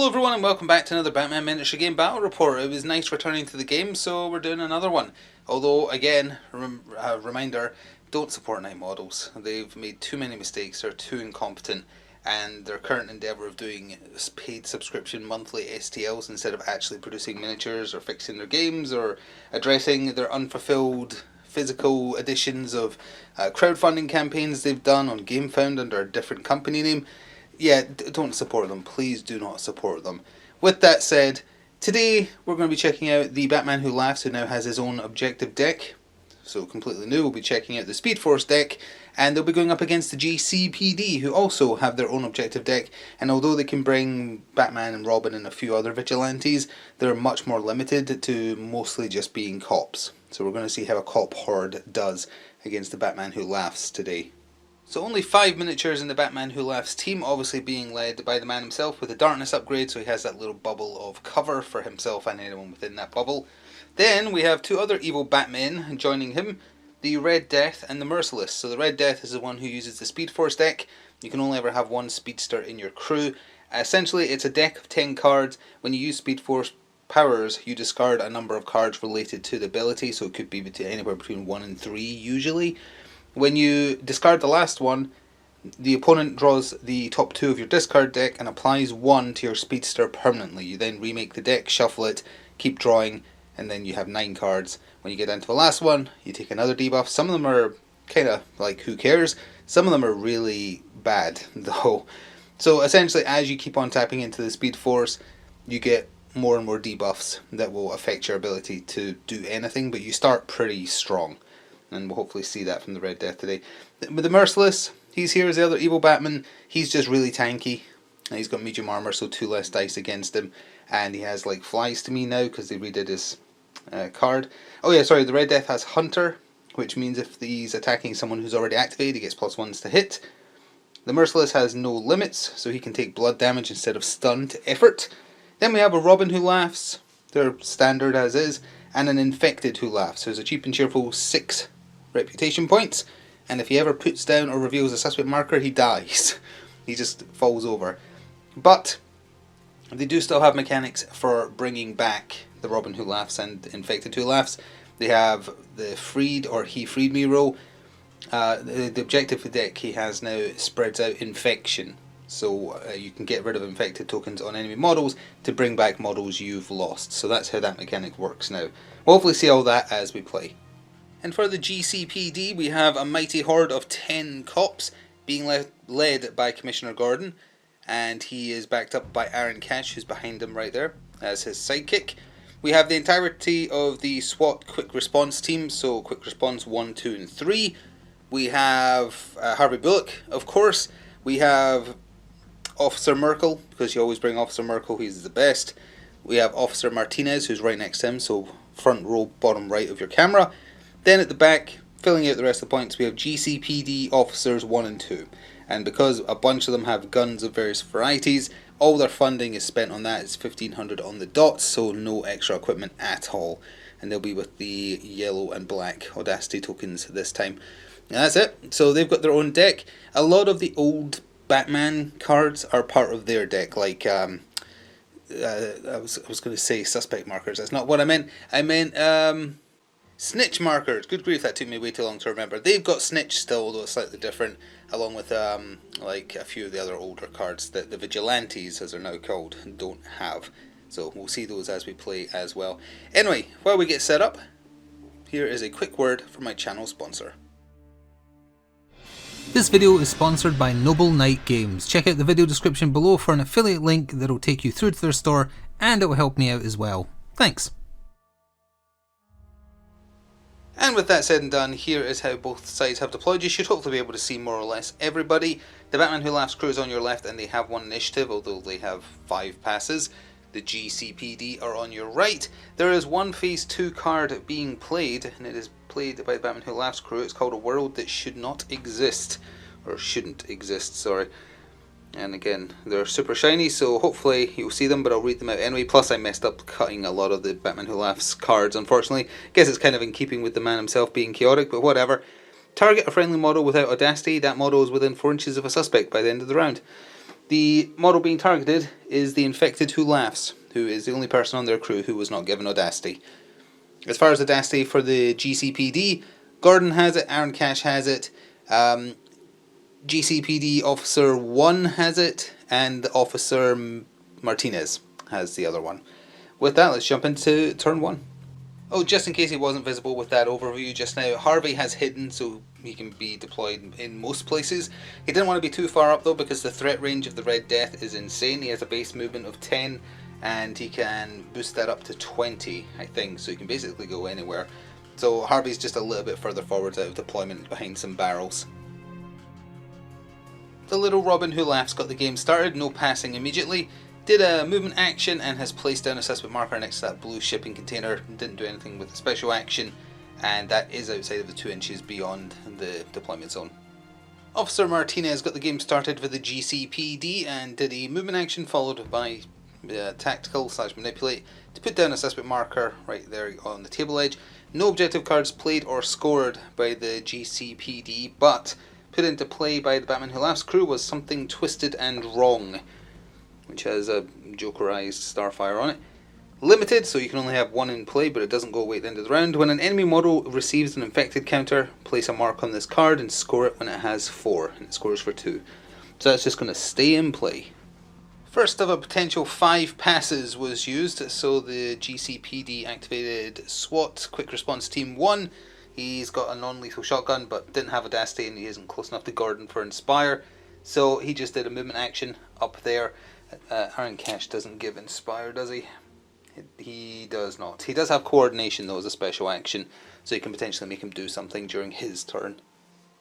Hello everyone and welcome back to another Batman Miniature Game Battle Report. It was nice returning to the game, so we're doing another one. Although, again, reminder, don't support night models. They've made too many mistakes, they're too incompetent, and their current endeavour of doing paid subscription monthly STLs instead of actually producing miniatures or fixing their games or addressing their unfulfilled physical editions of crowdfunding campaigns they've done on GameFound under a different company name. Yeah, don't support them. Please do not support them. With that said, today we're going to be checking out the Batman Who Laughs, who now has his own objective deck. So completely new. We'll be checking out the Speed Force deck, and they'll be going up against the GCPD, who also have their own objective deck. And although they can bring Batman and Robin and a few other vigilantes, they're much more limited to mostly just being cops. So we're going to see how a cop horde does against the Batman Who Laughs today. So only 5 miniatures in the Batman Who Laughs team, obviously being led by the man himself with a darkness upgrade, so he has that little bubble of cover for himself and anyone within that bubble. Then we have two other evil Batmen joining him, the Red Death and the Merciless. So the Red Death is the one who uses the Speed Force deck. You can only ever have one Speedster in your crew. Essentially it's a deck of 10 cards. When you use Speed Force powers, you discard a number of cards related to the ability, so it could be anywhere between 1 and 3 usually. When you discard the last one, the opponent draws the top 2 of your discard deck and applies 1 to your Speedster permanently. You then remake the deck, shuffle it, keep drawing, and then you have 9 cards. When you get down to the last one, you take another debuff. Some of them are kind of like, who cares? Some of them are really bad, though. So essentially, as you keep on tapping into the Speed Force, you get more and more debuffs that will affect your ability to do anything, but you start pretty strong. And we'll hopefully see that from the Red Death today. With the Merciless, he's here as the other evil Batman. He's just really tanky. And he's got medium armor, so 2 less dice against him. And he has like flies to me now because they redid his card. Oh yeah, sorry, the Red Death has Hunter, which means if he's attacking someone who's already activated, he gets +1s to hit. The Merciless has no limits, so he can take blood damage instead of stun to effort. Then we have a Robin Who Laughs. They're standard as is. And an Infected Who Laughs. So there's a cheap and cheerful 6 reputation points, and if he ever puts down or reveals a suspect marker, he dies. He just falls over. But they do still have mechanics for bringing back the Robin Who Laughs and Infected Who Laughs. They have the Freed or He Freed Me role. The objective for the deck he has now spreads out infection, so you can get rid of infected tokens on enemy models to bring back models you've lost. So that's how that mechanic works now. We'll hopefully see all that as we play. And for the GCPD, we have a mighty horde of 10 cops being led by Commissioner Gordon, and he is backed up by Aaron Cash, who's behind him right there as his sidekick. We have the entirety of the SWAT Quick Response team, so Quick Response 1, 2 and 3. We have Harvey Bullock, of course. We have Officer Merkel, because you always bring Officer Merkel, he's the best. We have Officer Martinez, who's right next to him, so front row, bottom right of your camera. Then at the back, filling out the rest of the points, we have GCPD officers 1 and 2. And because a bunch of them have guns of various varieties, all their funding is spent on that. It's 1,500 on the dot, so no extra equipment at all. And they'll be with the yellow and black Audacity tokens this time. And that's it. So they've got their own deck. A lot of the old Batman cards are part of their deck, like I was going to say suspect markers. That's not what I meant. I meant snitch markers. Good grief, that took me way too long to remember. They've got snitch still, although it's slightly different, along with like a few of the other older cards that the vigilantes, as they're now called, don't have. So we'll see those as we play as well. Anyway, while we get set up, here is a quick word from my channel sponsor. This video is sponsored by Noble Knight Games. Check out the video description below for an affiliate link that will take you through to their store, and it will help me out as well. Thanks. And with that said and done, here is how both sides have deployed. You should hopefully be able to see more or less everybody. The Batman Who Laughs crew is on your left and they have 1 initiative, although they have 5 passes. The GCPD are on your right. There is one Phase 2 card being played, and it is played by the Batman Who Laughs crew. It's called A World That Should Not Exist. Or shouldn't exist, sorry. And again, they're super shiny, so hopefully you'll see them, but I'll read them out anyway. Plus I messed up cutting a lot of the Batman Who Laughs cards, unfortunately. Guess it's kind of in keeping with the man himself being chaotic, but whatever. Target a friendly model without Audacity. That model is within 4 inches of a suspect by the end of the round. The model being targeted is the Infected Who Laughs, who is the only person on their crew who was not given Audacity. As far as Audacity for the GCPD, Gordon has it, Aaron Cash has it, GCPD Officer 1 has it, and Officer Martinez has the other one. With that, let's jump into turn 1. Oh, just in case he wasn't visible with that overview just now, Harvey has hidden so he can be deployed in most places. He didn't want to be too far up though because the threat range of the Red Death is insane. He has a base movement of 10 and he can boost that up to 20, I think, so he can basically go anywhere. So Harvey's just a little bit further forward out of deployment behind some barrels. The little Robin Who Laughs got the game started, no passing immediately. Did a movement action and has placed down a suspect marker next to that blue shipping container. Didn't do anything with the special action, and that is outside of the 2 inches beyond the deployment zone. Officer Martinez got the game started with the GCPD and did a movement action followed by tactical / manipulate to put down a suspect marker right there on the table edge. No objective cards played or scored by the GCPD, but put into play by the Batman Who Laughs crew was Something Twisted and Wrong, which has a jokerized Starfire on it. Limited, so you can only have 1 in play, but it doesn't go away at the end of the round. When an enemy model receives an infected counter, place a mark on this card and score it when it has 4, and it scores for 2. So that's just going to stay in play. First of a potential 5 passes was used, so the GCPD activated SWAT, Quick Response Team 1. He's got a non-lethal shotgun, but didn't have Audacity, and he isn't close enough to Gordon for Inspire. So he just did a movement action up there. Aaron Cash doesn't give Inspire, does he? He does not. He does have Coordination though as a special action, so you can potentially make him do something during his turn.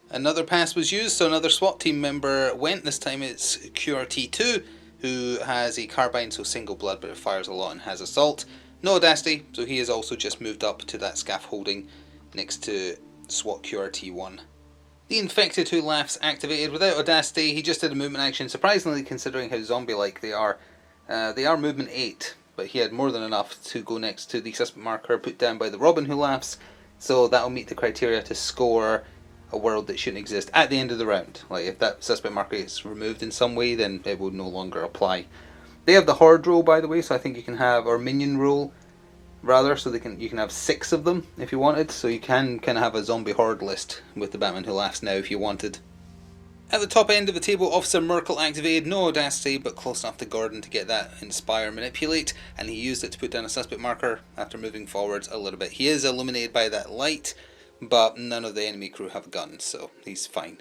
Another pass was used, so another SWAT team member went. This time it's QRT2, who has a carbine, so single blood, but it fires a lot and has Assault. No Audacity, so he has also just moved up to that scaffolding next to SWAT QRT1. The Infected Who Laughs activated without Audacity. He just did a movement action, surprisingly considering how zombie-like they are. They are movement 8, but he had more than enough to go next to the suspect marker put down by the Robin Who Laughs, so that'll meet the criteria to score a world that shouldn't exist at the end of the round. Like, if that suspect marker is removed in some way, then it will no longer apply. They have the horde rule, by the way, so I think you can have, or minion rule, rather, so you can have 6 of them if you wanted, so you can kind of have a zombie horde list with the Batman Who Laughs now if you wanted. At the top end of the table, Officer Merkel activated, no Audacity, but close enough to Gordon to get that Inspire Manipulate, and he used it to put down a suspect marker after moving forwards a little bit. He is illuminated by that light, but none of the enemy crew have guns, so he's fine.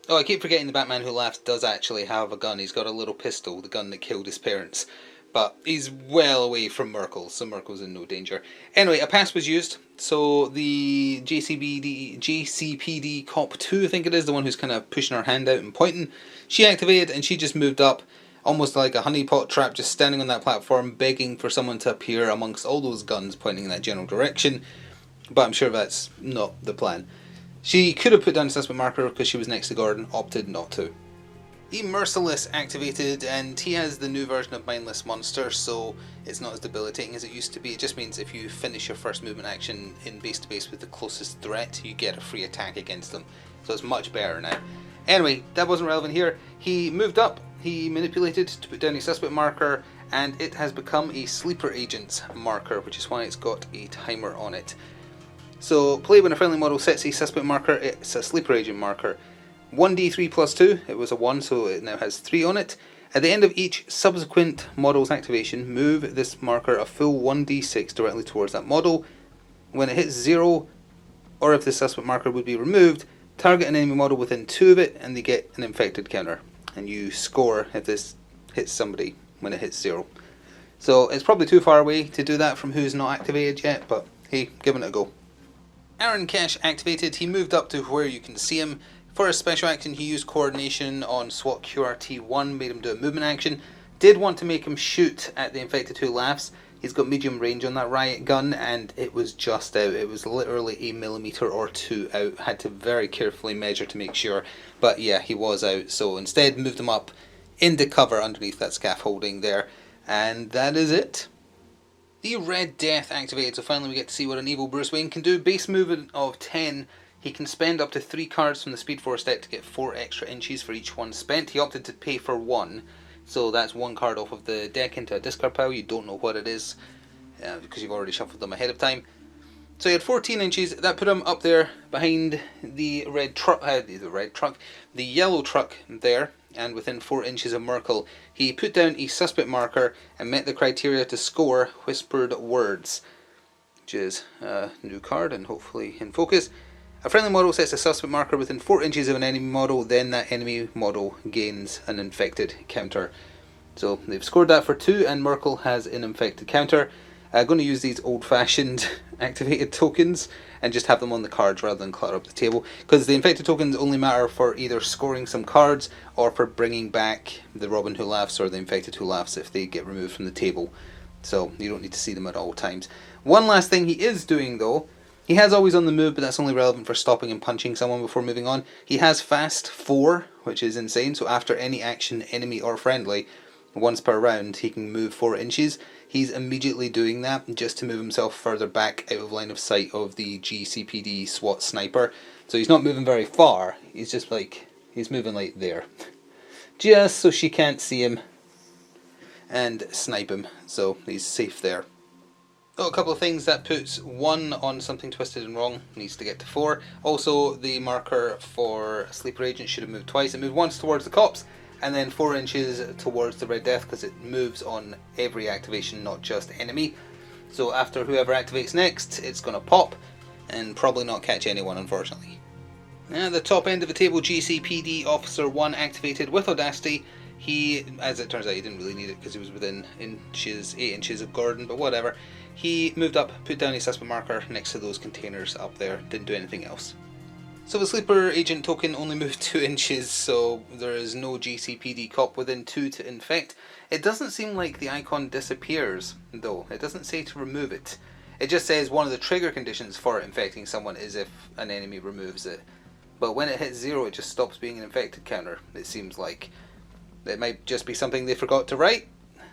Oh, I keep forgetting the Batman Who Laughs does actually have a gun. He's got a little pistol, the gun that killed his parents. But he's well away from Merkel, so Merkel's in no danger. Anyway, a pass was used, so the GCPD Cop 2, I think it is, the one who's kind of pushing her hand out and pointing, she activated and she just moved up, almost like a honeypot trap, just standing on that platform, begging for someone to appear amongst all those guns pointing in that general direction, but I'm sure that's not the plan. She could have put down a suspect marker because she was next to Gordon, opted not to. The Merciless activated, and he has the new version of Mindless Monster, so it's not as debilitating as it used to be. It just means if you finish your first movement action in base to base with the closest threat, you get a free attack against them. So it's much better now. Anyway, that wasn't relevant here. He moved up, he manipulated to put down a suspect marker, and it has become a sleeper agent marker, which is why it's got a timer on it. So play when a friendly model sets a suspect marker, it's a sleeper agent marker. 1d3 plus 2, it was a 1, so it now has 3 on it. At the end of each subsequent model's activation, move this marker a full 1d6 directly towards that model. When it hits 0, or if the suspect marker would be removed, target an enemy model within 2 of it and they get an infected counter. And you score if this hits somebody when it hits 0. So it's probably too far away to do that from who's not activated yet, but hey, give it a go. Aaron Cash activated, he moved up to where you can see him. For a special action, he used Coordination on SWAT QRT1, made him do a movement action. Did want to make him shoot at the Infected Who Laughs. He's got medium range on that riot gun, and it was just out. It was literally a millimetre or 2 out. Had to very carefully measure to make sure. But yeah, he was out. So instead, moved him up into cover underneath that scaffolding there. And that is it. The Red Death activated, so finally we get to see what an evil Bruce Wayne can do. Base movement of 10. He can spend up to 3 cards from the Speed Force deck to get 4 extra inches for each one spent. He opted to pay for 1, so that's 1 card off of the deck into a discard pile. You don't know what it is because you've already shuffled them ahead of time. So he had 14 inches. That put him up there behind the yellow truck there, and within 4 inches of Merkel. He put down a suspect marker and met the criteria to score Whispered Words, which is a new card and hopefully in focus. A friendly model sets a suspect marker within 4 inches of an enemy model, then that enemy model gains an infected counter. So they've scored that for 2, and Merkel has an infected counter. I'm going to use these old-fashioned activated tokens and just have them on the cards rather than clutter up the table, because the infected tokens only matter for either scoring some cards or for bringing back the Robin Who Laughs or the infected Who Laughs if they get removed from the table. So you don't need to see them at all times. One last thing he is doing though, he has always on the move, but that's only relevant for stopping and punching someone before moving on. He has Fast 4, which is insane, so after any action, enemy or friendly, once per round, he can move 4 inches. He's immediately doing that just to move himself further back out of line of sight of the GCPD SWAT sniper. So he's not moving very far, he's just like, he's moving like there. Just so she can't see him and snipe him, so he's safe there. Oh, a couple of things. That puts 1 on Something Twisted and Wrong, needs to get to 4. Also, the marker for Sleeper Agent should have moved twice. It moved once towards the cops, and then 4 inches towards the Red Death, because it moves on every activation, not just enemy. So after whoever activates next, it's going to pop, and probably not catch anyone, unfortunately. At the top end of the table, GCPD Officer 1 activated with Audacity. He, as it turns out, he didn't really need it because he was within 8 inches of Gordon, but whatever. He moved up, put down a suspect marker next to those containers up there, didn't do anything else. So the Sleeper Agent token only moved 2 inches, so there is no GCPD cop within 2 to infect. It doesn't seem like the icon disappears, though. It doesn't say to remove it. It just says one of the trigger conditions for infecting someone is if an enemy removes it. But when it hits 0, it just stops being an infected counter, it seems like. It might just be something they forgot to write.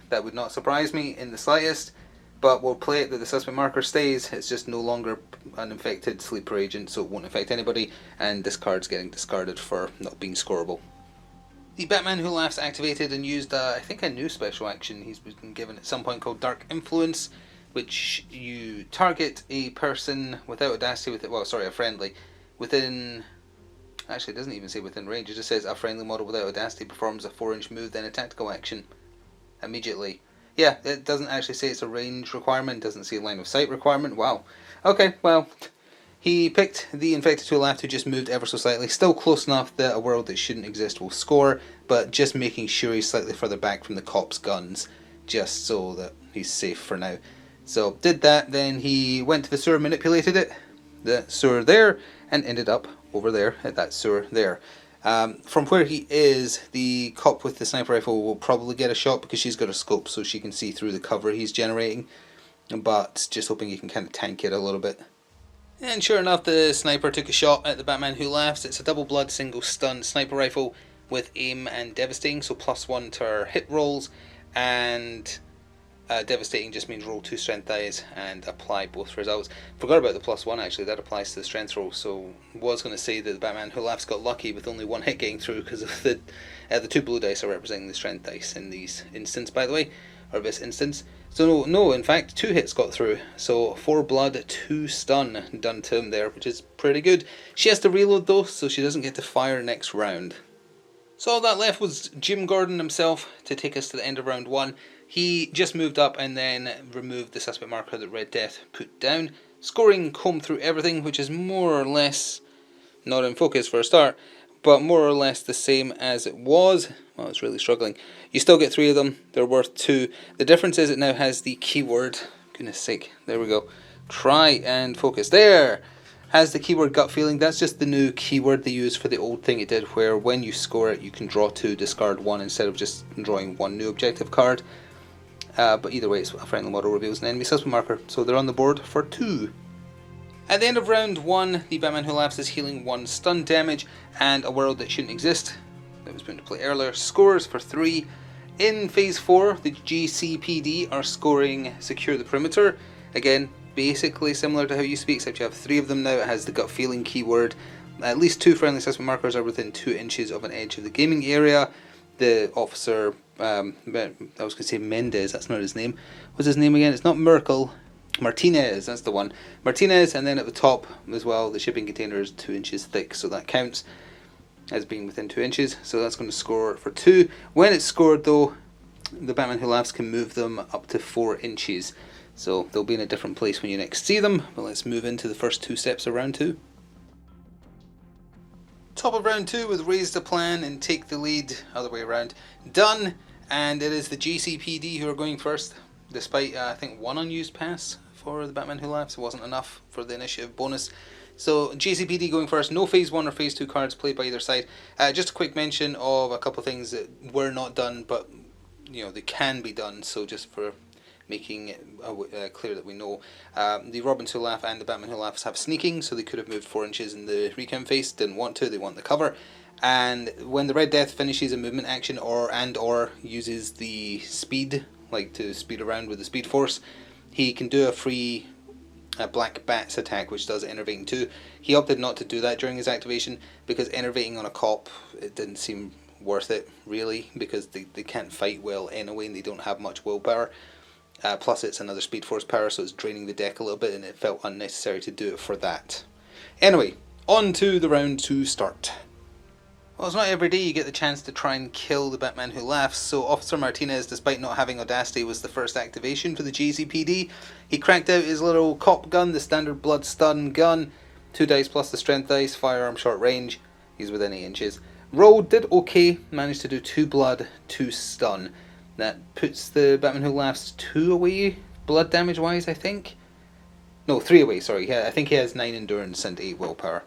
That would not surprise me in the slightest. But we'll play it that the suspect marker stays. It's just no longer an infected Sleeper Agent, so it won't affect anybody, and this card's getting discarded for not being scoreable. The Batman Who Laughs activated and used, I think, a new special action he's been given at some point called Dark Influence, which you target a person without Audacity, a friendly, within... Actually, it doesn't even say within range, it just says a friendly model without Audacity performs a 4-inch move, then a tactical action immediately. Yeah, it doesn't actually say it's a range requirement, doesn't say a line of sight requirement. Wow. Okay, well, he picked the infected Who Laughed, who just moved ever so slightly. Still close enough that a world that shouldn't exist will score, but just making sure he's slightly further back from the cops' guns, just so that he's safe for now. So, did that, then he went to the sewer, manipulated it, the sewer there, and ended up over there at that sewer there. From where he is, the cop with the sniper rifle will probably get a shot because she's got a scope so she can see through the cover he's generating, but just hoping he can kind of tank it a little bit. And sure enough, the sniper took a shot at the Batman Who Laughs. It's a double blood, single stun sniper rifle with aim and devastating, so +1 to our hit rolls, and devastating just means roll 2 strength dice and apply both results. Forgot about the +1 actually, that applies to the strength roll, so was going to say that the Batman Who Laughs got lucky with only 1 hit getting through because of the 2 blue dice are representing the strength dice in these instance, by the way, or this instance. So no, in fact 2 hits got through, so 4 blood, 2 stun done to him there, which is pretty good. She has to reload though, so she doesn't get to fire next round. So all that left was Jim Gordon himself to take us to the end of round 1. He just moved up and then removed the suspect marker that Red Death put down, scoring comb through everything, which is more or less, not in focus for a start, but more or less the same as it was. Well, it's really struggling. You still get 3 of them, they're worth 2. The difference is it now has the keyword, goodness sake, there we go, try and focus, there! Has the keyword gut feeling. That's just the new keyword they used for the old thing it did, where when you score it you can draw 2, discard 1 instead of just drawing 1 new objective card. But either way, it's a friendly model reveals an enemy suspect marker, so they're on the board for 2. At the end of round 1, the Batman Who Laughs is healing 1 stun damage, and a world that shouldn't exist, that was put into play earlier, scores for 3. In phase 4, the GCPD are scoring Secure the Perimeter. Again, basically similar to how it used to be, except you have 3 of them now. It has the gut feeling keyword. At least 2 friendly assessment markers are within 2 inches of an edge of the gaming area. The officer, I was going to say Mendez, that's not his name. What's his name again? It's not Merkel. Martinez, that's the one. Martinez, and then at the top as well, the shipping container is 2 inches thick, so that counts as being within 2 inches. So that's going to score for 2. When it's scored though, the Batman Who Laughs can move them up to 4 inches. So they'll be in a different place when you next see them. But let's move into the first 2 steps of round 2. Top of round 2 with raise the plan and take the lead, other way around. Done, and it is the GCPD who are going first, despite I think 1 unused pass for the Batman Who Laughs. It wasn't enough for the initiative bonus. So GCPD going first, no phase 1 or phase 2 cards played by either side. Just a quick mention of a couple of things that were not done, but you know they can be done, so just for making it clear that we know. The Robins Who Laugh and the Batman Who Laughs have sneaking, so they could have moved 4 inches in the recount phase, didn't want to, they want the cover. And when the Red Death finishes a movement action or uses the speed, like to speed around with the speed force, he can do a free Black Bats attack, which does enervating too. He opted not to do that during his activation, because enervating on a cop, it didn't seem worth it, really, because they can't fight well anyway, and they don't have much willpower. Plus it's another Speed Force power, so it's draining the deck a little bit, and it felt unnecessary to do it for that. Anyway, on to the round 2 start. Well, it's not every day you get the chance to try and kill the Batman Who Laughs, so Officer Martinez, despite not having Audacity, was the first activation for the GCPD. He cracked out his little cop gun, the standard blood stun gun, 2 dice plus the strength dice, firearm short range, he's within 8 inches. Rolled, did okay, managed to do 2 blood, 2 stun. That puts the Batman Who Laughs 2 away, blood damage wise, I think. No, 3 away, sorry. Yeah, I think he has 9 endurance and 8 willpower.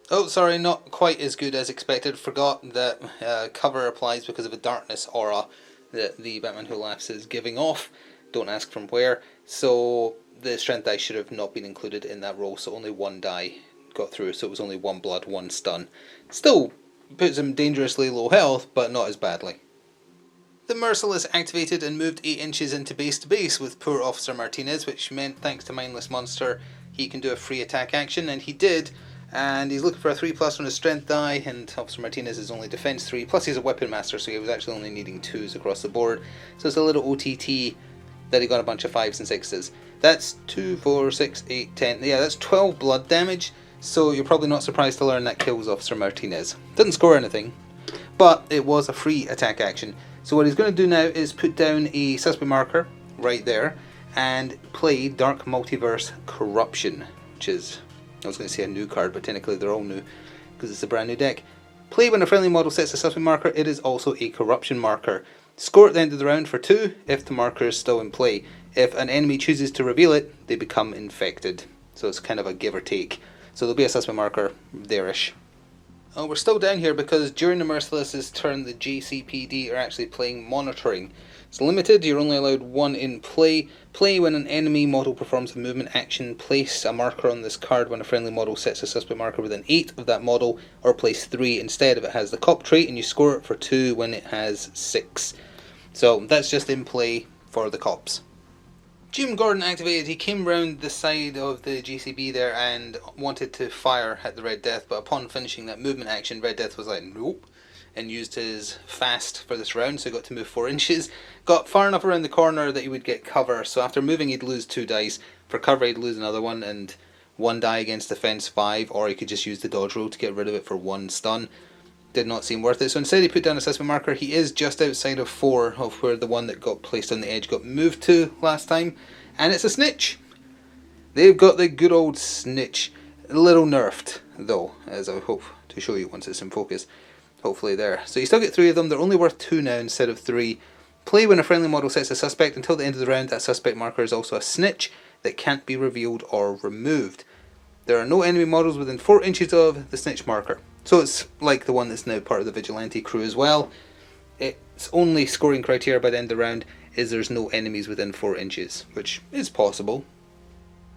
Oh, sorry, not quite as good as expected. Forgot that cover applies because of a darkness aura that the Batman Who Laughs is giving off. Don't ask from where. So the strength die should have not been included in that roll, so only 1 die got through, so it was only 1 blood, 1 stun. Still puts him dangerously low health, but not as badly. The Merciless activated and moved 8 inches into base to base with poor Officer Martinez, which meant thanks to Mindless Monster he can do a free attack action, and he did, and he's looking for a 3+ on his strength die, and Officer Martinez is only defense 3, plus he's a weapon master, so he was actually only needing 2s across the board, so it's a little OTT that he got a bunch of 5s and 6s. That's 2, 4, 6, 8, 10, yeah, that's 12 blood damage, so you're probably not surprised to learn that kills Officer Martinez. Didn't score anything, but it was a free attack action. So what he's going to do now is put down a suspect marker right there and play Dark Multiverse Corruption, which is, I was going to say a new card, but technically they're all new because it's a brand new deck. Play when a friendly model sets a suspect marker, it is also a corruption marker. Score at the end of the round for 2 if the marker is still in play. If an enemy chooses to reveal it, they become infected. So it's kind of a give or take. So there'll be a suspect marker there-ish. Oh, we're still down here because during the Merciless's turn the GCPD are actually playing Monitoring. It's limited, you're only allowed 1 in play. Play when an enemy model performs a movement action. Place a marker on this card when a friendly model sets a suspect marker within 8 of that model, or place 3 instead if it has the cop trait, and you score it for 2 when it has 6. So that's just in play for the cops. Jim Gordon activated, he came round the side of the GCB there and wanted to fire at the Red Death, but upon finishing that movement action, Red Death was like, nope, and used his fast for this round, so he got to move 4 inches. Got far enough around the corner that he would get cover, so after moving he'd lose 2 dice. For cover he'd lose another one, and 1 die against defense 5, or he could just use the dodge roll to get rid of it for 1 stun. Did not seem worth it, so instead he put down a assessment marker. He is just outside of 4 of where the one that got placed on the edge got moved to last time, and it's a snitch. They've got the good old snitch. A little nerfed though, as I hope to show you once it's in focus. Hopefully there. So you still get 3 of them, they're only worth 2 now instead of 3. Play when a friendly model sets a suspect. Until the end of the round, that suspect marker is also a snitch that can't be revealed or removed. There are no enemy models within 4 inches of the snitch marker. So it's like the one that's now part of the vigilante crew as well. Its only scoring criteria by the end of the round is there's no enemies within 4 inches, which is possible.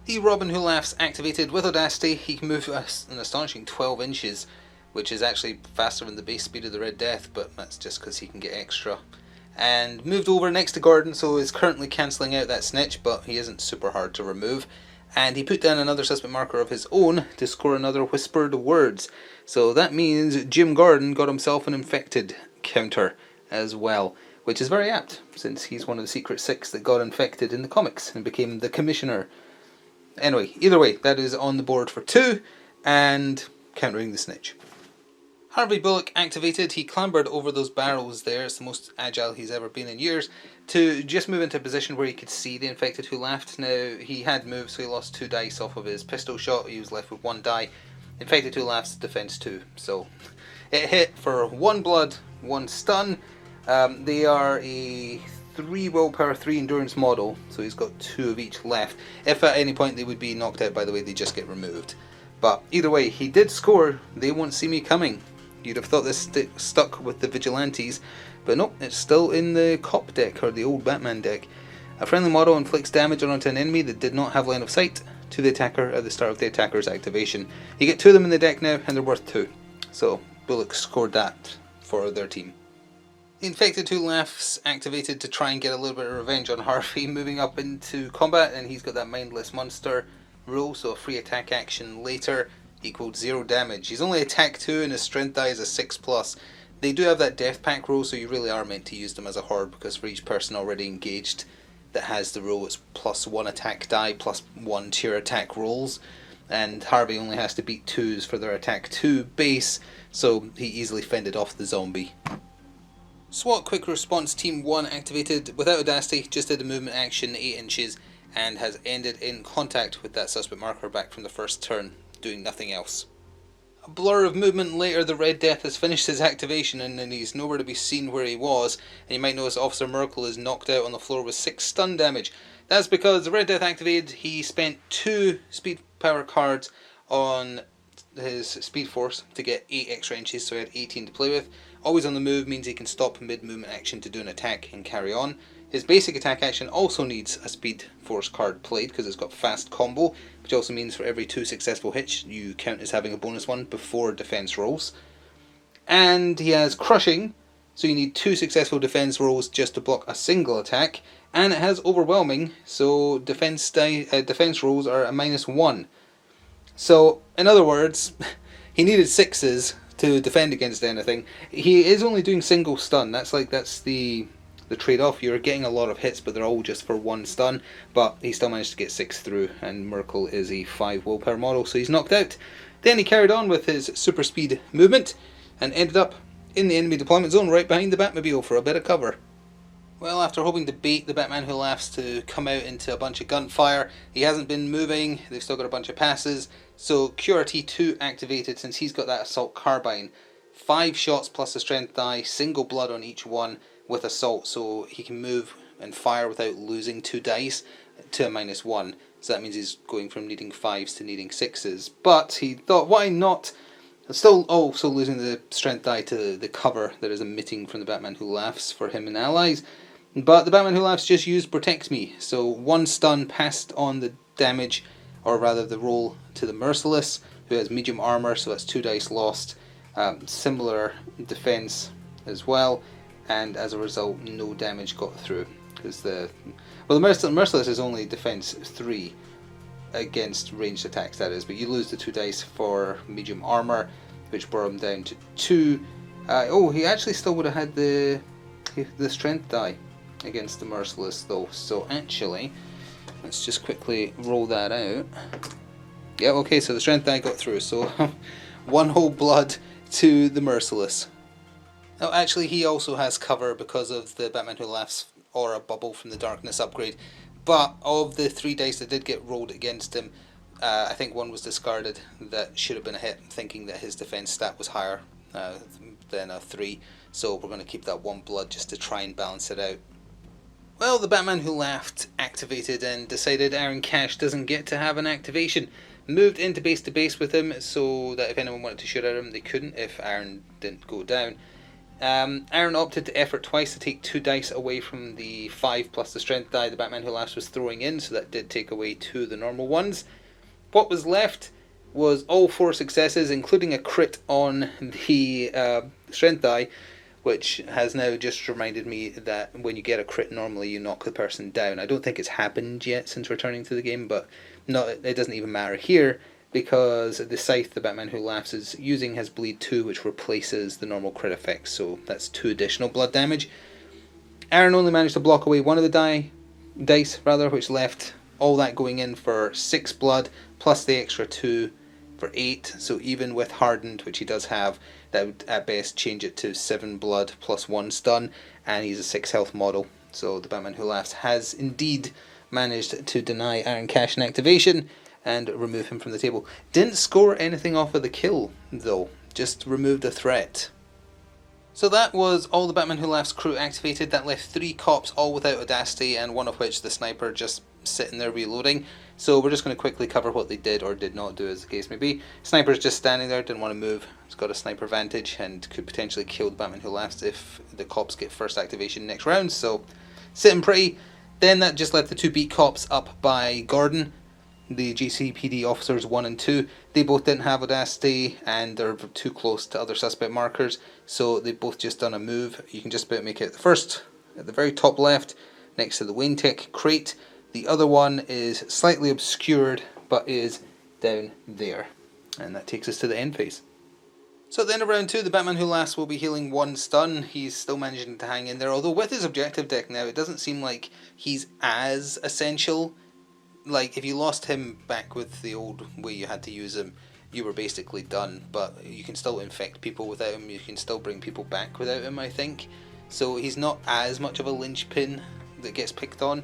The Robin Who Laughs activated with Audacity. He can move an astonishing 12 inches, which is actually faster than the base speed of the Red Death, but that's just because he can get extra. and moved over next to Gordon, so is currently cancelling out that snitch, but he isn't super hard to remove. And he put down another suspect marker of his own to score another whispered words. So that means Jim Gordon got himself an infected counter as well, which is very apt, since he's one of the secret six that got infected in the comics and became the commissioner. Anyway, either way, that is on the board for 2, and countering the snitch. Harvey Bullock activated. He clambered over those barrels there, it's the most agile he's ever been in years, to just move into a position where he could see the infected who laughed. Now, he had moved, so he lost 2 dice off of his pistol shot, he was left with 1 die. Infected who laughs, defense 2, so it hit for 1 blood, 1 stun. They are a 3 willpower, 3 endurance model, so he's got 2 of each left. If at any point they would be knocked out, by the way, they just get removed. But either way, he did score. They won't see me coming. You'd have thought this stuck with the vigilantes, but nope, it's still in the cop deck, or the old Batman deck. A friendly model inflicts damage onto an enemy that did not have line of sight to the attacker at the start of the attacker's activation. You get 2 of them in the deck now, and they're worth 2. So Bullock scored that for their team. The Infected Who Laughs activated to try and get a little bit of revenge on Harvey, moving up into combat, and he's got that Mindless Monster rule, so a free attack action later equals 0 damage. He's only attack 2 and his strength die is a 6+. They do have that death pack rule, so you really are meant to use them as a horde, because for each person already engaged that has the rule, it's +1 attack die, +1 to your attack rolls, and Harvey only has to beat 2s for their attack 2 base, so he easily fended off the zombie. SWAT Quick Response Team 1 activated without audacity, just did a movement action 8 inches, and has ended in contact with that suspect marker back from the first turn, doing nothing else. A blur of movement later, the Red Death has finished his activation and then he's nowhere to be seen where he was, and you might notice Officer Merkel is knocked out on the floor with 6 stun damage. That's because the Red Death activated, he spent 2 speed power cards on his speed force to get 8 extra inches, so he had 18 to play with. Always on the move means he can stop mid-movement action to do an attack and carry on. His basic attack action also needs a speed force card played because it's got fast combo, which also means for every 2 successful hits you count as having a bonus one before defense rolls. And he has crushing, so you need 2 successful defense rolls just to block a single attack. And it has overwhelming, so defense rolls are a -1. So in other words, he needed 6s to defend against anything. He is only doing single stun. That's the trade-off. You're getting a lot of hits, but they're all just for 1 stun. But he still managed to get 6 through, and Merkel is a 5 willpower model, so he's knocked out. Then he carried on with his super speed movement, and ended up in the enemy deployment zone right behind the Batmobile for a bit of cover. Well, after hoping to bait the Batman Who Laughs to come out into a bunch of gunfire, he hasn't been moving, they've still got a bunch of passes, so QRT2 activated since he's got that assault carbine. 5 shots plus a strength die, single blood on each one with assault, so he can move and fire without losing 2 dice to a -1. So that means he's going from needing 5s to needing 6s. But he thought, why not? Still also losing the strength die to the cover that is emitting from the Batman Who Laughs for him and allies. But the Batman Who Laughs just used Protect Me, so 1 stun passed on the damage, or rather the roll, to the Merciless, who has medium armor, so that's 2 dice lost. Similar defense as well, and as a result no damage got through, because the Merciless is only defense 3 against ranged attacks, that is, but you lose the 2 dice for medium armor, which brought him down to 2. He actually still would have had the strength die against the Merciless though, so actually let's just quickly roll that out. Yeah, okay, so the strength die got through, so 1 whole blood to the Merciless. Now actually he also has cover because of the Batman Who Laughs aura bubble from the Darkness upgrade, but of the 3 dice that did get rolled against him, I think 1 was discarded that should have been a hit, thinking that his defense stat was higher than a 3, so we're going to keep that 1 blood just to try and balance it out. Well, the Batman Who Laughed activated and decided Aaron Cash doesn't get to have an activation. Moved into base to base with him so that if anyone wanted to shoot at him they couldn't if Aaron didn't go down. Aaron opted to effort twice to take 2 dice away from the 5 plus the strength die the Batman Who Laughs was throwing in, so that did take away 2 of the normal ones. What was left was all 4 successes, including a crit on the strength die, which has now just reminded me that when you get a crit normally you knock the person down. I don't think it's happened yet since returning to the game, but it doesn't even matter here, because the scythe the Batman Who Laughs is using has bleed 2, which replaces the normal crit effects, so that's 2 additional blood damage. Aaron only managed to block away one of the dice, which left all that going in for 6 blood, plus the extra 2 for 8, so even with hardened, which he does have, that would at best change it to 7 blood plus 1 stun, and he's a 6 health model. So the Batman Who Laughs has indeed managed to deny Aaron Cash an activation and remove him from the table. Didn't score anything off of the kill though, just removed a threat. So that was all the Batman Who Laughs crew activated. That left 3 cops all without Audacity, and one of which, the sniper, just sitting there reloading. So we're just going to quickly cover what they did or did not do, as the case may be. Sniper's just standing there, didn't want to move. He's got a sniper vantage and could potentially kill the Batman Who Laughs if the cops get first activation next round, so sitting pretty. Then that just left the 2 beat cops up by Gordon, the GCPD officers 1 and 2. They both didn't have Audacity and they're too close to other suspect markers, so they've both just done a move. You can just about make out the first at the very top left next to the Wayne Tech crate. The other one is slightly obscured but is down there, and that takes us to the end phase. So at the end of round 2, the Batman Who Laughs will be healing 1 stun. He's still managing to hang in there, although with his objective deck now it doesn't seem like he's as essential. Like, if you lost him back with the old way you had to use him, you were basically done, but you can still infect people without him, you can still bring people back without him, I think. So he's not as much of a linchpin that gets picked on,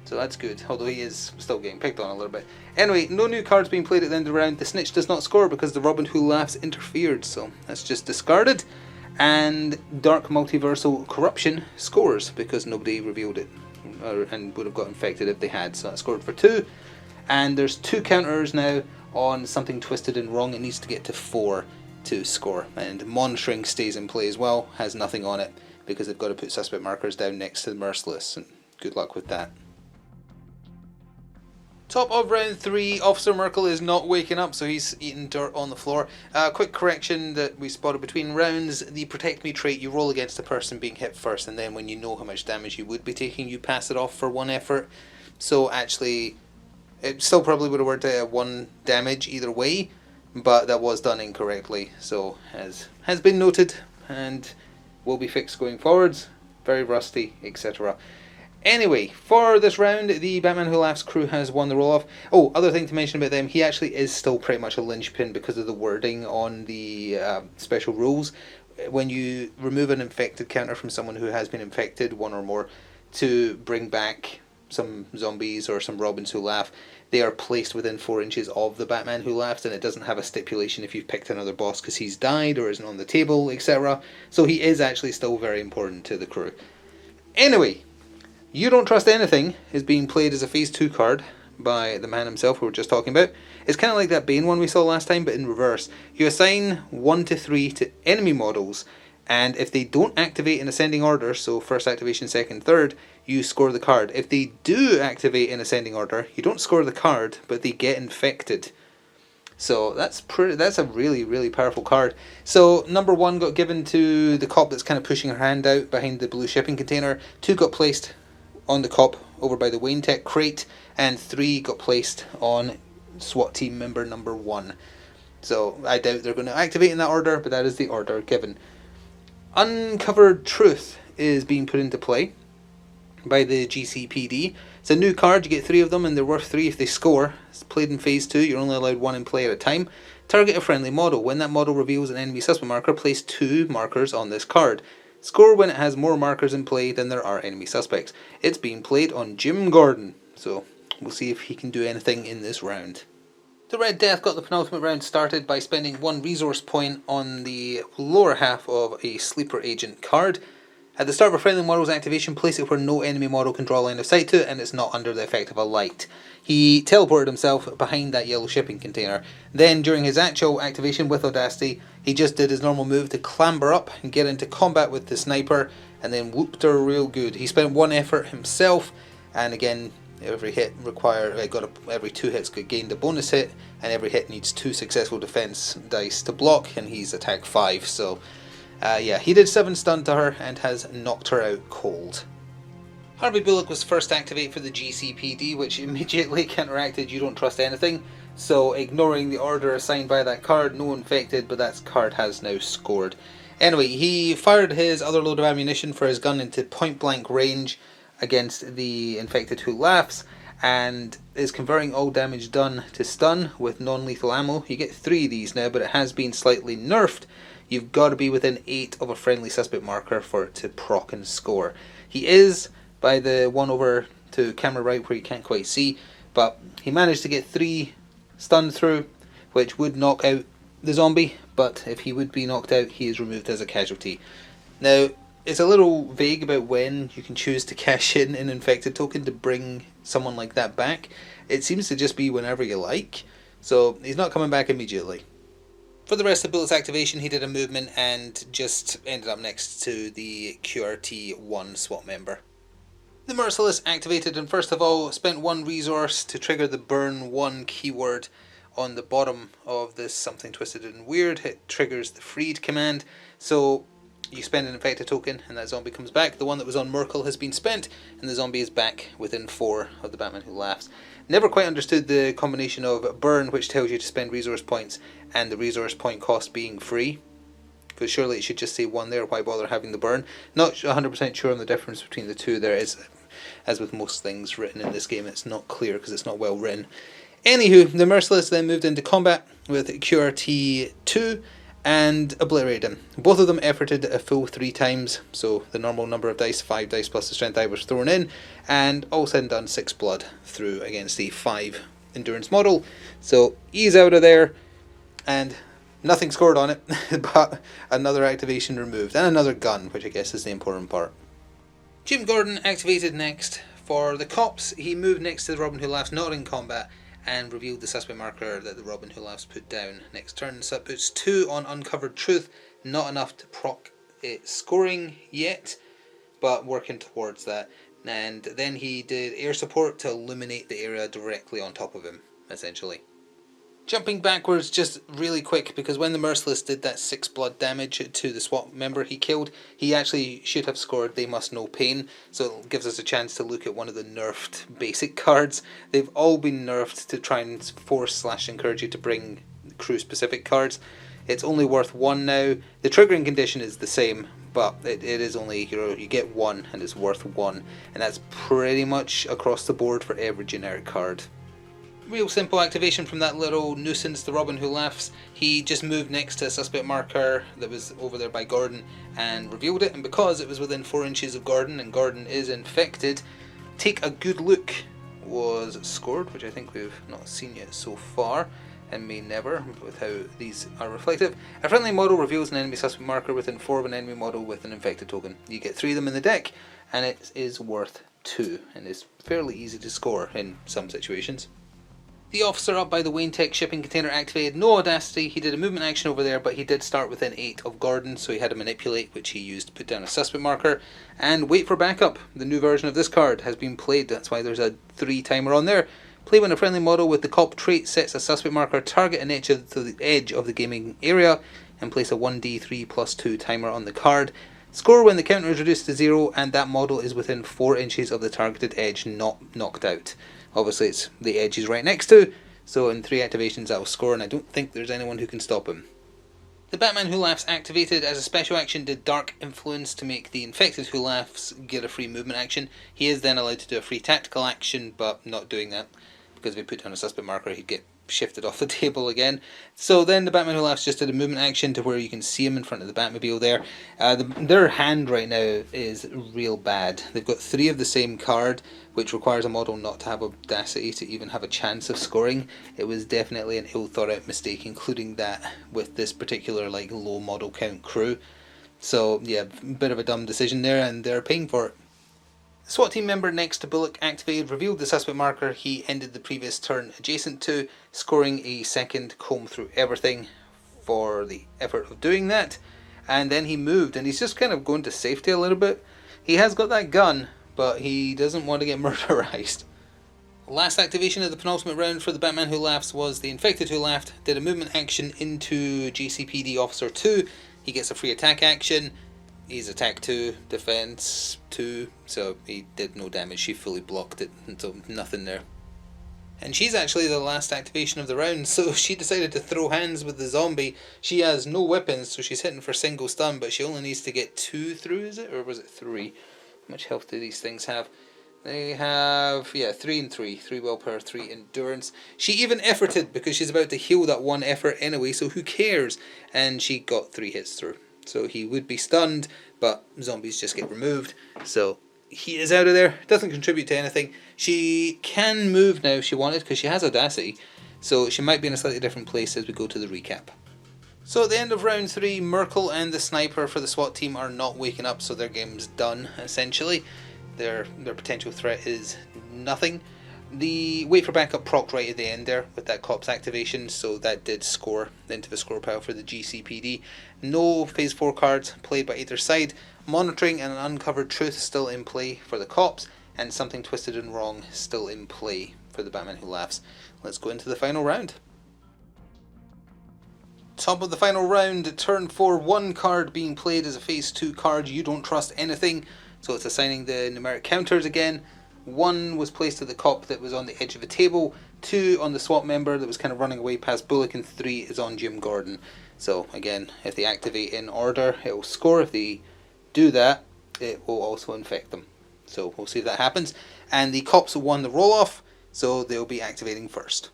so that's good, although he is still getting picked on a little bit. Anyway, no new cards being played at the end of the round. The Snitch does not score because the Robin Who Laughs interfered, so that's just discarded. And Dark Multiversal Corruption scores because nobody revealed it, and would have got infected if they had, so that scored for 2. And there's 2 counters now on Something Twisted and Wrong. It needs to get to 4 to score, and Monitoring stays in play as well, has nothing on it because they've got to put suspect markers down next to the Merciless, and good luck with that. Top of round 3, Officer Merkel is not waking up, so he's eating dirt on the floor. Quick correction that we spotted between rounds: the Protect Me trait, you roll against the person being hit first, and then when you know how much damage you would be taking, you pass it off for 1 effort. So actually, it still probably would have worked out at 1 damage either way, but that was done incorrectly, so has been noted and will be fixed going forwards. Very rusty, etc. Anyway, for this round, the Batman Who Laughs crew has won the roll-off. Oh, other thing to mention about them, he actually is still pretty much a linchpin because of the wording on the special rules. When you remove an infected counter from someone who has been infected, 1 or more, to bring back some zombies or some Robins Who Laugh, they are placed within 4 inches of the Batman Who Laughs, and it doesn't have a stipulation if you've picked another boss because he's died or isn't on the table, etc. So he is actually still very important to the crew. Anyway, You Don't Trust Anything is being played as a Phase 2 card by the man himself who we were just talking about. It's kind of like that Bane one we saw last time, but in reverse. You assign 1 to 3 to enemy models, and if they don't activate in ascending order, so first activation, second, third, you score the card. If they do activate in ascending order, you don't score the card, but they get infected. So that's a really, really powerful card. So number 1 got given to the cop that's kind of pushing her hand out behind the blue shipping container. 2 got placed on the cop over by the Wayne Tech crate, and 3 got placed on SWAT team member number 1. So I doubt they're going to activate in that order, but that is the order given. Uncovered Truth is being put into play by the GCPD. It's a new card, you get 3 of them, and they're worth 3 if they score. It's played in Phase 2, you're only allowed 1 in play at a time. Target a friendly model. When that model reveals an enemy suspect marker, place 2 markers on this card. Score when it has more markers in play than there are enemy suspects. It's being played on Jim Gordon, so we'll see if he can do anything in this round. The Red Death got the penultimate round started by spending 1 resource point on the lower half of a Sleeper Agent card. At the start of a friendly model's activation, place it where no enemy model can draw line of sight to it, and it's not under the effect of a light. He teleported himself behind that yellow shipping container. Then, during his actual activation with Audacity, he just did his normal move to clamber up and get into combat with the sniper, and then whooped her real good. He spent 1 effort himself, and again, every 2 hits gained a bonus hit, and every hit needs 2 successful defense dice to block, and he's attack 5, so Yeah, he did 7 stun to her and has knocked her out cold. Harvey Bullock was first activated for the GCPD, which immediately counteracted You Don't Trust Anything, so ignoring the order assigned by that card, no infected, but that card has now scored. Anyway, he fired his other load of ammunition for his gun into point blank range against the infected Who Laughs, and is converting all damage done to stun with non-lethal ammo. You get 3 of these now, but it has been slightly nerfed. You've got to be within 8 of a friendly suspect marker for it to proc and score. He is by the one over to camera right where you can't quite see, but he managed to get 3 stunned through, which would knock out the zombie, but if he would be knocked out, he is removed as a casualty. Now, it's a little vague about when you can choose to cash in an infected token to bring someone like that back. It seems to just be whenever you like, so he's not coming back immediately. For the rest of Bullet's activation, he did a movement and just ended up next to the QRT-1 SWAT member. The Merciless activated and first of all spent 1 resource to trigger the burn 1 keyword on the bottom of this Something Twisted and Weird. It triggers the freed command, so you spend an infected token and that zombie comes back. The one that was on Merkel has been spent and the zombie is back within 4 of the Batman Who Laughs. Never quite understood the combination of burn, which tells you to spend resource points, and the resource point cost being free. Because surely it should just say 1 there, why bother having the burn? Not 100% sure on the difference between the two. There is, as with most things written in this game, it's not clear because it's not well written. Anywho, the Merciless then moved into combat with QRT-2 and obliterated him. Both of them efforted a full 3 times, so the normal number of dice, 5 dice plus the strength die, was thrown in, and all said and done 6 blood through against the 5 endurance model. So he's out of there, and nothing scored on it, but another activation removed, and another gun, which I guess is the important part. Jim Gordon activated next. For the cops, he moved next to the Robin Who Laughs not in combat, and revealed the suspect marker that the Robin Who Laughs put down. Next turn, so that puts 2 on Uncovered Truth, not enough to proc it scoring yet, but working towards that. And then he did air support to illuminate the area directly on top of him, essentially. Jumping backwards just really quick, because when the Merciless did that 6 blood damage to the SWAT member he killed, he actually should have scored They Must Know Pain, so it gives us a chance to look at one of the nerfed basic cards. They've all been nerfed to try and force/encourage you to bring crew specific cards. It's only worth 1 now. The triggering condition is the same, but it is only, you get 1 and it's worth 1, and that's pretty much across the board for every generic card. Real simple activation from that little nuisance, the Robin Who Laughs. He just moved next to a suspect marker that was over there by Gordon and revealed it, and because it was within 4 inches of Gordon and Gordon is infected, Take a Good Look was scored, which I think we've not seen yet so far, and may never, with how these are reflective. A friendly model reveals an enemy suspect marker within 4 of an enemy model with an infected token. You get 3 of them in the deck, and it is worth 2, and is fairly easy to score in some situations. The officer up by the Wayne Tech shipping container activated no audacity. He did a movement action over there, but he did start within 8 of Gordon, so he had to manipulate, which he used to put down a suspect marker, and wait for backup. The new version of this card has been played, that's why there's a 3 timer on there. Play when a friendly model with the cop trait sets a suspect marker, target an edge of the edge of the gaming area, and place a 1d3 plus 2 timer on the card. Score when the counter is reduced to 0 and that model is within 4 inches of the targeted edge, not knocked out. Obviously it's the edge he's right next to, so in 3 activations that'll score, and I don't think there's anyone who can stop him. The Batman Who Laughs activated as a special action did Dark Influence to make the infected Who Laughs get a free movement action. He is then allowed to do a free tactical action, but not doing that, because if he put down a suspect marker he'd get shifted off the table again. So then the Batman Who Laughs just did a movement action to where you can see him in front of the Batmobile there. Their hand right now is real bad. They've got 3 of the same card, which requires a model not to have audacity to even have a chance of scoring. It was definitely an ill thought out mistake, including that with this particular low model count crew. So yeah, bit of a dumb decision there, and they're paying for it. The SWAT team member next to Bullock activated, revealed the suspect marker he ended the previous turn adjacent to, scoring a second comb through everything for the effort of doing that. And then he moved, and he's just kind of going to safety a little bit. He has got that gun, but he doesn't want to get murderized. Last activation of the penultimate round for the Batman Who Laughs was the infected Who Laughed, did a movement action into GCPD Officer 2 He gets a free attack action. He's attack 2, defense 2, so he did no damage. She fully blocked it, so nothing there. And she's actually the last activation of the round, so she decided to throw hands with the zombie. She has no weapons, so she's hitting for single stun, but she only needs to get 2 through, is it? Or was it 3? How much health do these things have? They have, yeah, 3 and 3. 3 willpower, 3 endurance. She even efforted, because she's about to heal that 1 effort anyway, so who cares? And she got 3 hits through. So he would be stunned, but zombies just get removed. So he is out of there. Doesn't contribute to anything. She can move now if she wanted, because she has audacity. So she might be in a slightly different place as we go to the recap. So at the end of round 3, Merkel and the sniper for the SWAT team are not waking up, so their game's done, essentially. Their potential threat is nothing. The wait for backup proc right at the end there with that cops activation, so that did score into the score pile for the GCPD. No phase 4 cards played by either side. Monitoring and an uncovered truth still in play for the cops, and something twisted and wrong still in play for the Batman Who Laughs. Let's go into the final round. Top of the final round, turn 4, 1 card being played as a phase 2 card. You don't trust anything, so it's assigning the numeric counters again. 1 was placed at the cop that was on the edge of a table, 2 on the SWAT member that was kind of running away past Bullock, and 3 is on Jim Gordon. So again, if they activate in order, it will score. If they do that, it will also infect them. So we'll see if that happens. And the cops won the roll-off, so they'll be activating first.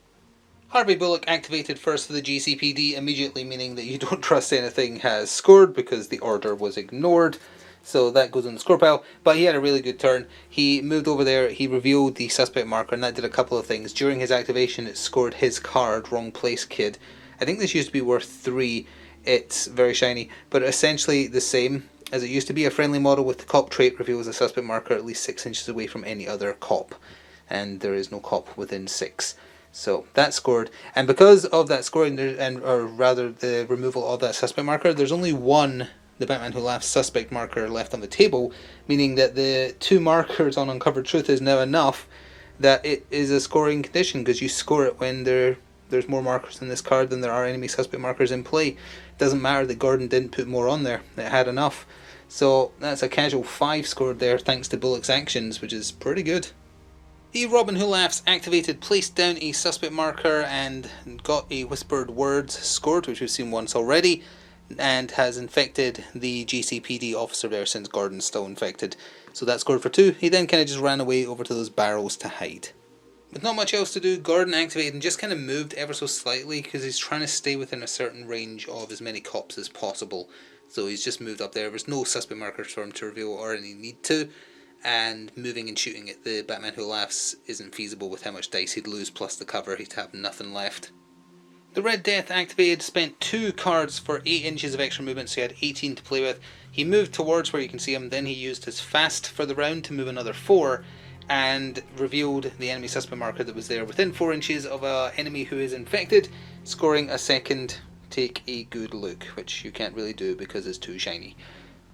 Harvey Bullock activated first for the GCPD, immediately meaning that you don't trust anything has scored because the order was ignored. So that goes on the score pile, but he had a really good turn. He moved over there, he revealed the suspect marker, and that did a couple of things. During his activation, it scored his card, wrong place kid. I think this used to be worth 3. It's very shiny, but essentially the same as it used to be. A friendly model with the cop trait reveals a suspect marker at least 6 inches away from any other cop, and there is no cop within 6. So that scored, and because of that scoring, or rather the removal of that suspect marker, there's only one the Batman Who Laughs suspect marker left on the table, meaning that the 2 markers on Uncovered Truth is now enough that it is a scoring condition, because you score it when there's more markers in this card than there are enemy suspect markers in play. It doesn't matter that Gordon didn't put more on there, it had enough. So that's a casual 5 scored there thanks to Bullock's actions, which is pretty good. The Robin Who Laughs activated, placed down a suspect marker and got a whispered words scored, which we've seen once already, and has infected the GCPD officer there since Gordon's still infected. So that scored for 2. He then kind of just ran away over to those barrels to hide. With not much else to do, Gordon activated and just kind of moved ever so slightly because he's trying to stay within a certain range of as many cops as possible. So he's just moved up there. There's no suspect markers for him to reveal or any need to. And moving and shooting at the Batman Who Laughs isn't feasible with how much dice he'd lose plus the cover. He'd have nothing left. The Red Death activated, spent 2 cards for 8 inches of extra movement, so he had 18 to play with. He moved towards where you can see him, then he used his fast for the round to move another 4, and revealed the enemy suspect marker that was there within 4 inches of an enemy who is infected, scoring a second take a good look, which you can't really do because it's too shiny.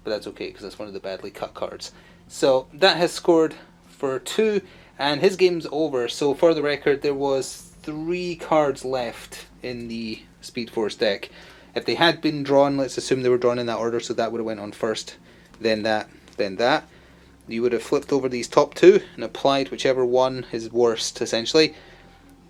But that's okay, because that's one of the badly cut cards. So that has scored for 2, and his game's over. So for the record, there was 3 cards left in the Speed Force deck. If they had been drawn, let's assume they were drawn in that order, so that would have went on first, then that, then that. You would have flipped over these top 2 and applied whichever one is worst, essentially.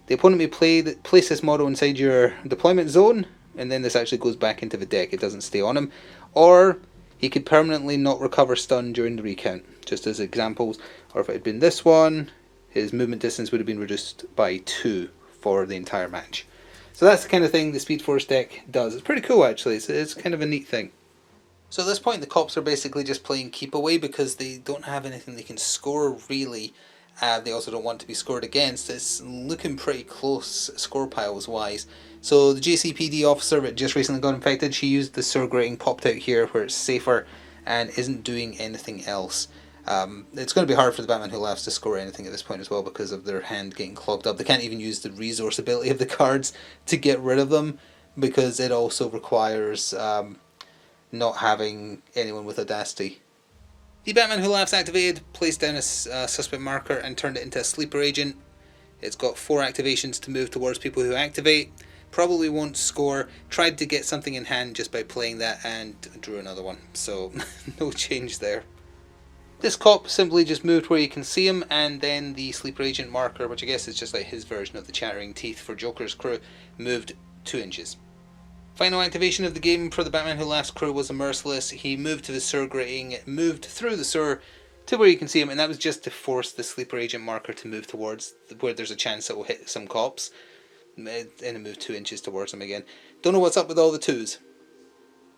The opponent may place this model inside your deployment zone, and then this actually goes back into the deck, it doesn't stay on him. Or he could permanently not recover stun during the recount, just as examples. Or if it had been this one, his movement distance would have been reduced by 2 for the entire match. So that's the kind of thing the Speed Force deck does. It's pretty cool actually, it's kind of a neat thing. So at this point the cops are basically just playing keep away because they don't have anything they can score really. They also don't want to be scored against. It's looking pretty close score piles wise. So the GCPD officer that just recently got infected, she used the Sur Grating popped out here where it's safer and isn't doing anything else. It's going to be hard for the Batman Who Laughs to score anything at this point as well because of their hand getting clogged up. They can't even use the resource ability of the cards to get rid of them because it also requires not having anyone with audacity. The Batman Who Laughs activated, placed down a suspect marker and turned it into a sleeper agent. It's got 4 activations to move towards people who activate. probably won't score. Tried to get something in hand just by playing that and drew another one, so no change there. This cop simply just moved where you can see him, and then the sleeper agent marker, which I guess is just like his version of the chattering teeth for Joker's crew, moved 2 inches. Final activation of the game for the Batman Who Laughs crew was a Merciless. He moved to the sewer grating, moved through the sewer to where you can see him, and that was just to force the sleeper agent marker to move towards where there's a chance it will hit some cops, and it moved 2 inches towards them again. Don't know what's up with all the twos.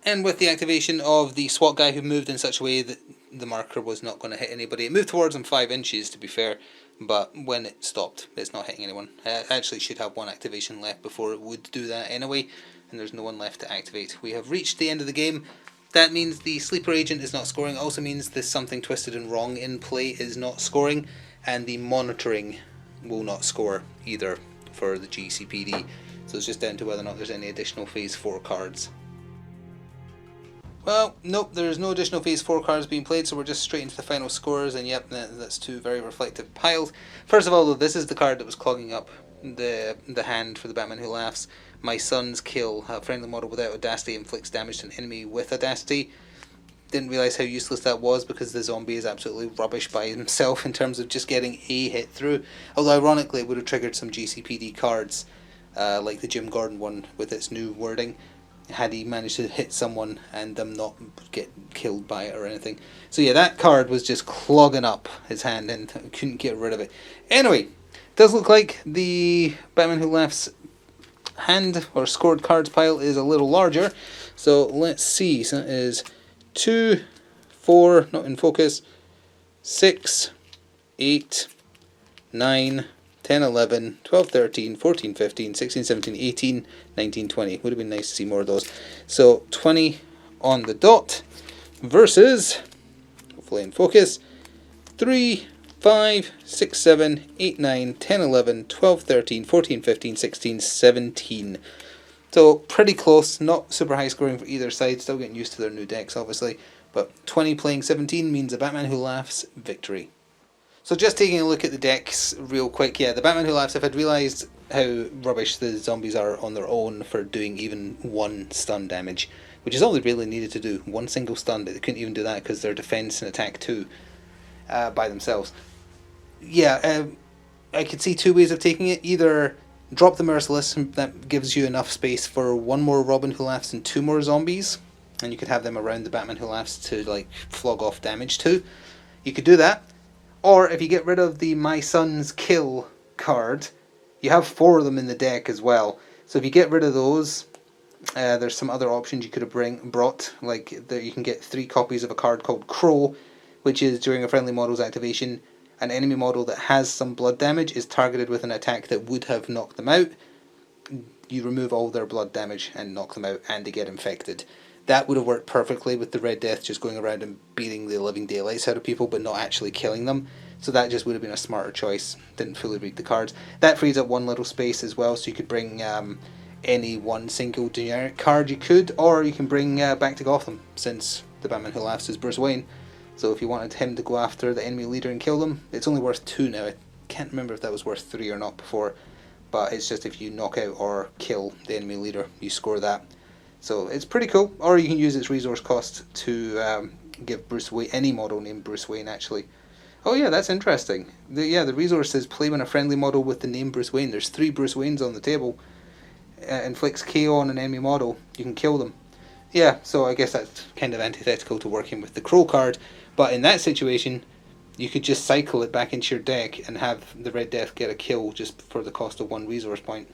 And with the activation of the SWAT guy who moved in such a way that the marker was not going to hit anybody. It moved towards him 5 inches, to be fair, but when it stopped, it's not hitting anyone. It actually should have 1 activation left before it would do that anyway, and there's no one left to activate. We have reached the end of the game. That means the sleeper agent is not scoring. It also means the something twisted and wrong in play is not scoring, and the monitoring will not score either for the GCPD. So it's just down to whether or not there's any additional Phase 4 cards. Well, nope, there's no additional Phase 4 cards being played, so we're just straight into the final scores, and yep, that's 2 very reflective piles. First of all, though, this is the card that was clogging up the hand for the Batman Who Laughs. My son's kill, a friendly model without audacity inflicts damage to an enemy with audacity. Didn't realise how useless that was because the zombie is absolutely rubbish by himself in terms of just getting a hit through. Although ironically it would have triggered some GCPD cards, like the Jim Gordon one with its new wording, had he managed to hit someone and them not get killed by it or anything. So yeah, that card was just clogging up his hand and couldn't get rid of it. Anyway, does look like the Batman Who Laughs hand or scored cards pile is a little larger. So let's see. So it is 2, 4, not in focus, 6, 8, 9, 10, 11, 12, 13, 14, 15, 16, 17, 18, 19, 20. Would have been nice to see more of those. So 20 on the dot versus, hopefully in focus, 3, 5, 6, 7, 8, 9, 10, 11, 12, 13, 14, 15, 16, 17. So pretty close, not super high scoring for either side, still getting used to their new decks obviously, but 20 playing 17 means a Batman Who Laughs victory. So just taking a look at the decks real quick, yeah, the Batman Who Laughs, if I'd realised how rubbish the zombies are on their own for doing even 1 stun damage, which is all they really needed to do, 1 single stun, but they couldn't even do that because they're defense and attack 2 by themselves. Yeah, I could see 2 ways of taking it. Either drop the Merciless, that gives you enough space for 1 more Robin Who Laughs and 2 more zombies, and you could have them around the Batman Who Laughs to like flog off damage to. You could do that. Or if you get rid of the My Son's Kill card, you have 4 of them in the deck as well. So if you get rid of those, there's some other options you could have brought. Like you can get 3 copies of a card called Crow, which is during a friendly model's activation, an enemy model that has some blood damage is targeted with an attack that would have knocked them out. You remove all their blood damage and knock them out, and they get infected. That would have worked perfectly with the Red Death just going around and beating the living daylights out of people but not actually killing them. So that just would have been a smarter choice. Didn't fully read the cards. That frees up 1 little space as well, so you could bring any 1 single generic card you could, or you can bring back to Gotham, since the Batman Who Laughs is Bruce Wayne. So if you wanted him to go after the enemy leader and kill them, it's only worth 2 now. I can't remember if that was worth 3 or not before, but it's just if you knock out or kill the enemy leader, you score that. So it's pretty cool. Or you can use its resource cost to give Bruce Wayne, any model named Bruce Wayne actually. Oh yeah, that's interesting. The resource says play when a friendly model with the name Bruce Wayne. There's 3 Bruce Waynes on the table. Inflicts KO on an enemy model. You can kill them. Yeah, so I guess that's kind of antithetical to working with the Crow card. But in that situation, you could just cycle it back into your deck and have the Red Death get a kill just for the cost of 1 resource point.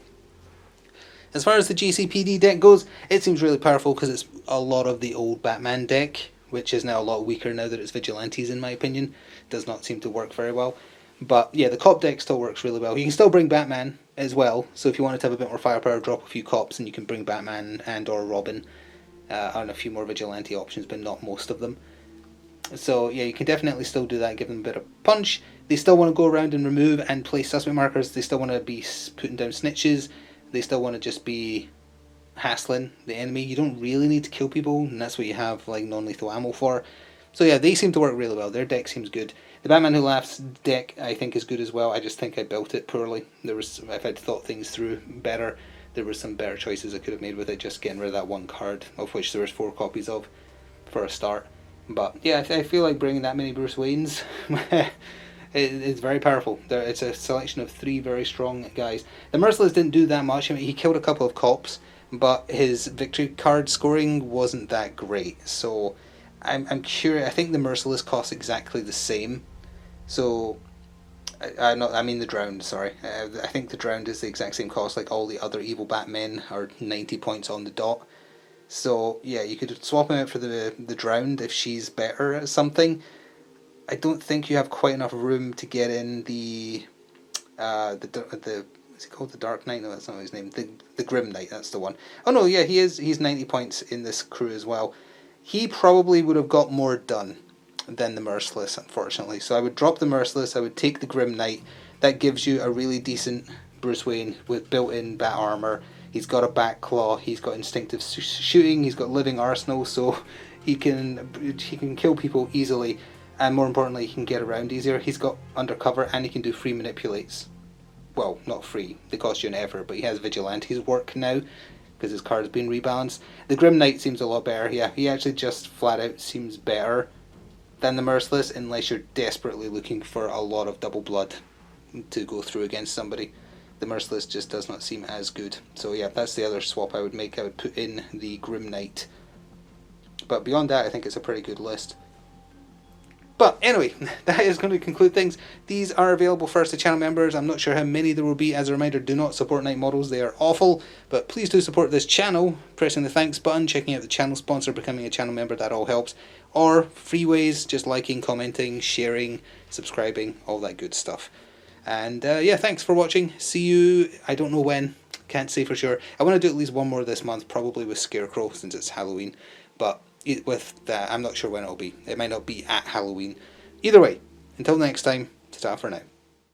As far as the GCPD deck goes, it seems really powerful because it's a lot of the old Batman deck, which is now a lot weaker now that it's Vigilantes in my opinion. Does not seem to work very well. But yeah, the cop deck still works really well. You can still bring Batman as well, so if you wanted to have a bit more firepower, drop a few cops and you can bring Batman and or Robin, and a few more Vigilante options, but not most of them. So yeah, you can definitely still do that, give them a bit of punch. They still want to go around and remove and place suspect markers. They still want to be putting down snitches. They still want to just be hassling the enemy. You don't really need to kill people, and that's what you have like non-lethal ammo for. So yeah, they seem to work really well. Their deck seems good. The Batman Who Laughs deck I think is good as well. I just think I built it poorly. If I'd thought things through better, there were some better choices I could have made with it, just getting rid of that one card, of which there was 4 copies of, for a start. But yeah, I feel like bringing that many Bruce Waynes it's very powerful. It's a selection of 3 very strong guys. The Merciless didn't do that much. I mean, he killed a couple of cops, but his victory card scoring wasn't that great. So I'm curious. I think the Merciless costs exactly the same. So I mean the Drowned. Sorry, I think the Drowned is the exact same cost. Like all the other evil Batmen are 90 points on the dot. So yeah, you could swap him out for the Drowned if she's better at something. I don't think you have quite enough room to get in the what's it called, the Dark Knight? No, that's not his name. The Grim Knight, that's the one. Oh no, yeah, he's 90 points in this crew as well. He probably would have got more done than the Merciless, unfortunately. So I would drop the Merciless, I would take the Grim Knight. That gives you a really decent Bruce Wayne with built-in bat armor. He's got a bat claw, he's got instinctive shooting, he's got living arsenal, so he can kill people easily, and more importantly, he can get around easier. He's got undercover, and he can do free manipulates. Well, not free, they cost you an effort, but he has Vigilante's work now, because his card's been rebalanced. The Grim Knight seems a lot better, yeah, he actually just flat out seems better than the Merciless, unless you're desperately looking for a lot of double blood to go through against somebody. The Merciless just does not seem as good. So yeah, that's the other swap I would make. I would put in the Grim Knight. But beyond that, I think it's a pretty good list. But anyway, that is going to conclude things. These are available first to channel members. I'm not sure how many there will be. As a reminder, do not support Night Models. They are awful. But please do support this channel, pressing the thanks button, checking out the channel sponsor, becoming a channel member. That all helps. Or free ways, just liking, commenting, sharing, subscribing, all that good stuff. And yeah, thanks for watching. See you, I don't know when, can't say for sure. I want to do at least one more this month, probably with Scarecrow, since it's Halloween. But with that, I'm not sure when it'll be. It might not be at Halloween. Either way, until next time, ta-ta for now.